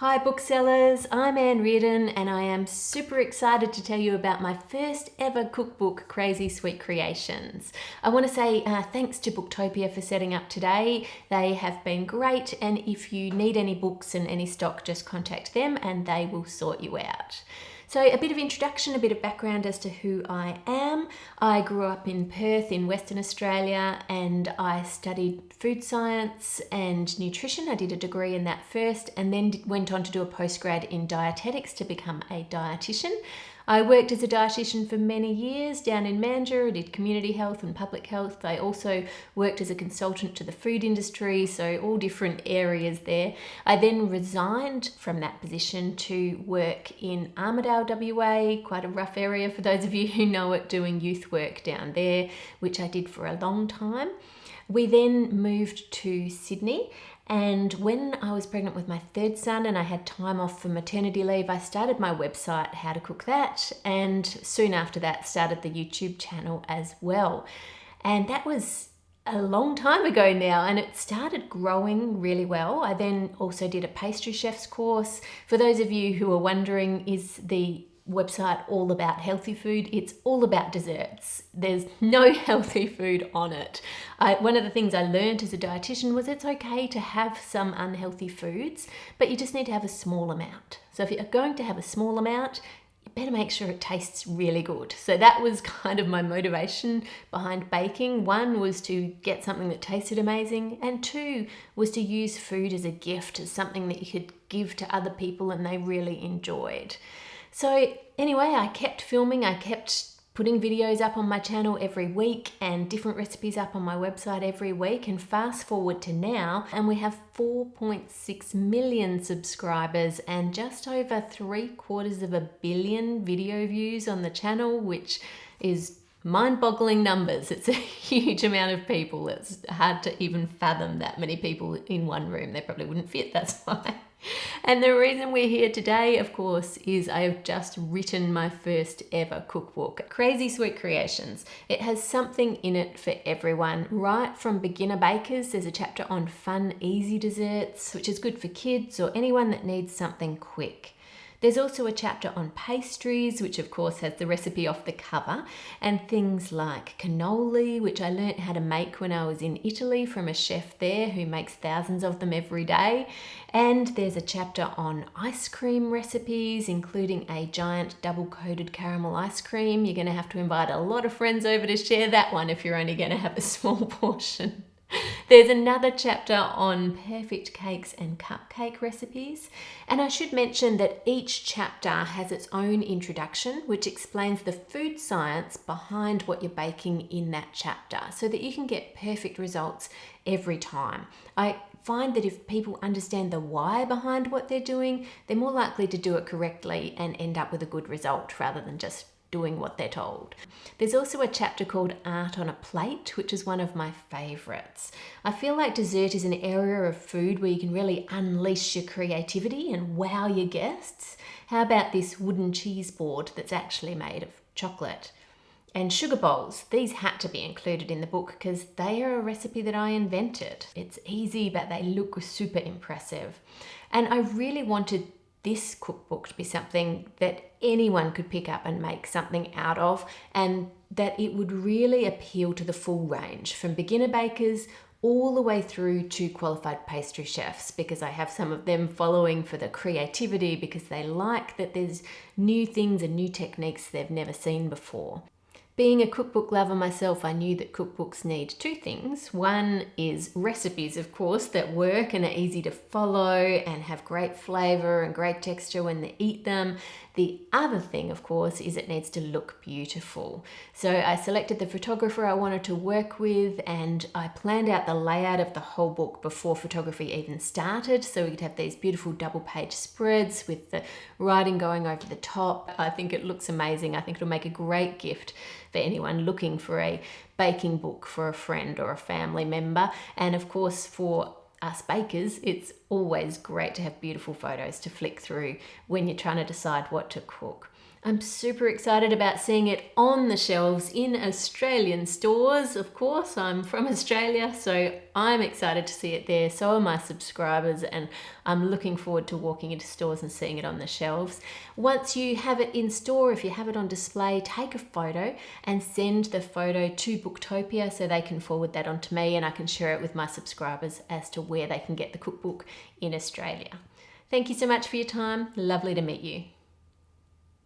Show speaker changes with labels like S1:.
S1: Hi booksellers, I'm Anne Reardon and I am super excited to tell you about my first ever cookbook, Crazy Sweet Creations. I want to say thanks to Booktopia for setting up today. They have been great, and if you need any books and any stock, just contact them and they will sort you out. So a bit of introduction, a bit of background as to who I am. I grew up in Perth in Western Australia and I studied food science and nutrition. I did a degree in that first and then went on to do a postgrad in dietetics to become a dietitian. I worked as a dietitian for many years down in Mandurah. I did community health and public health. I also worked as a consultant to the food industry, so all different areas there. I then resigned from that position to work in Armidale, WA, quite a rough area for those of you who know it, doing youth work down there, which I did for a long time. We then moved to Sydney, and when I was pregnant with my third son and I had time off for maternity leave, I started my website, How to Cook That, and soon after that started the YouTube channel as well. And that was a long time ago now, and it started growing really well. I then also did a pastry chef's course. For those of you who are wondering, is the website all about healthy food? It's all about desserts. There's no healthy food on it. One of the things I learned as a dietitian was it's okay to have some unhealthy foods, but you just need to have a small amount. So if you're going to have a small amount, you better make sure it tastes really good. So that was kind of my motivation behind baking. One was to get something that tasted amazing, and two was to use food as a gift, as something that you could give to other people and they really enjoyed. So anyway, I kept filming, I kept putting videos up on my channel every week and different recipes up on my website every week, and fast forward to now and we have 4.6 million subscribers and just over 750 million video views on the channel, which is mind-boggling numbers. It's a huge amount of people. It's hard to even fathom that many people in one room. They probably wouldn't fit, that's why. And the reason we're here today, of course, is I have just written my first ever cookbook, Crazy Sweet Creations. It has something in it for everyone, right from beginner bakers. There's a chapter on fun, easy desserts, which is good for kids or anyone that needs something quick. There's also a chapter on pastries, which of course has the recipe off the cover, and things like cannoli, which I learnt how to make when I was in Italy from a chef there who makes thousands of them every day. And there's a chapter on ice cream recipes, including a giant double-coated caramel ice cream. You're going to have to invite a lot of friends over to share that one if you're only going to have a small portion. There's another chapter on perfect cakes and cupcake recipes, and I should mention that each chapter has its own introduction which explains the food science behind what you're baking in that chapter so that you can get perfect results every time. I find that if people understand the why behind what they're doing, they're more likely to do it correctly and end up with a good result rather than just doing what they're told. There's also a chapter called Art on a Plate, which is one of my favourites. I feel like dessert is an area of food where you can really unleash your creativity and wow your guests. How about this wooden cheese board that's actually made of chocolate? And sugar bowls, these had to be included in the book because they are a recipe that I invented. It's easy, but they look super impressive. And I really wanted this cookbook to be something that anyone could pick up and make something out of, and that it would really appeal to the full range, from beginner bakers all the way through to qualified pastry chefs, because I have some of them following for the creativity because they like that there's new things and new techniques they've never seen before. Being a cookbook lover myself, I knew that cookbooks need two things. One is recipes, of course, that work and are easy to follow and have great flavour and great texture when they eat them. The other thing, of course, is it needs to look beautiful. So I selected the photographer I wanted to work with, and I planned out the layout of the whole book before photography even started, so we could have these beautiful double-page spreads with the writing going over the top. I think it looks amazing. I think it'll make a great gift for anyone looking for a baking book for a friend or a family member. And of course, for us bakers, it's always great to have beautiful photos to flick through when you're trying to decide what to cook. I'm super excited about seeing it on the shelves in Australian stores. Of course, I'm from Australia, so I'm excited to see it there. So are my subscribers, and I'm looking forward to walking into stores and seeing it on the shelves. Once you have it in store, if you have it on display, take a photo and send the photo to Booktopia so they can forward that on to me and I can share it with my subscribers as to where they can get the cookbook in Australia. Thank you so much for your time. Lovely to meet you.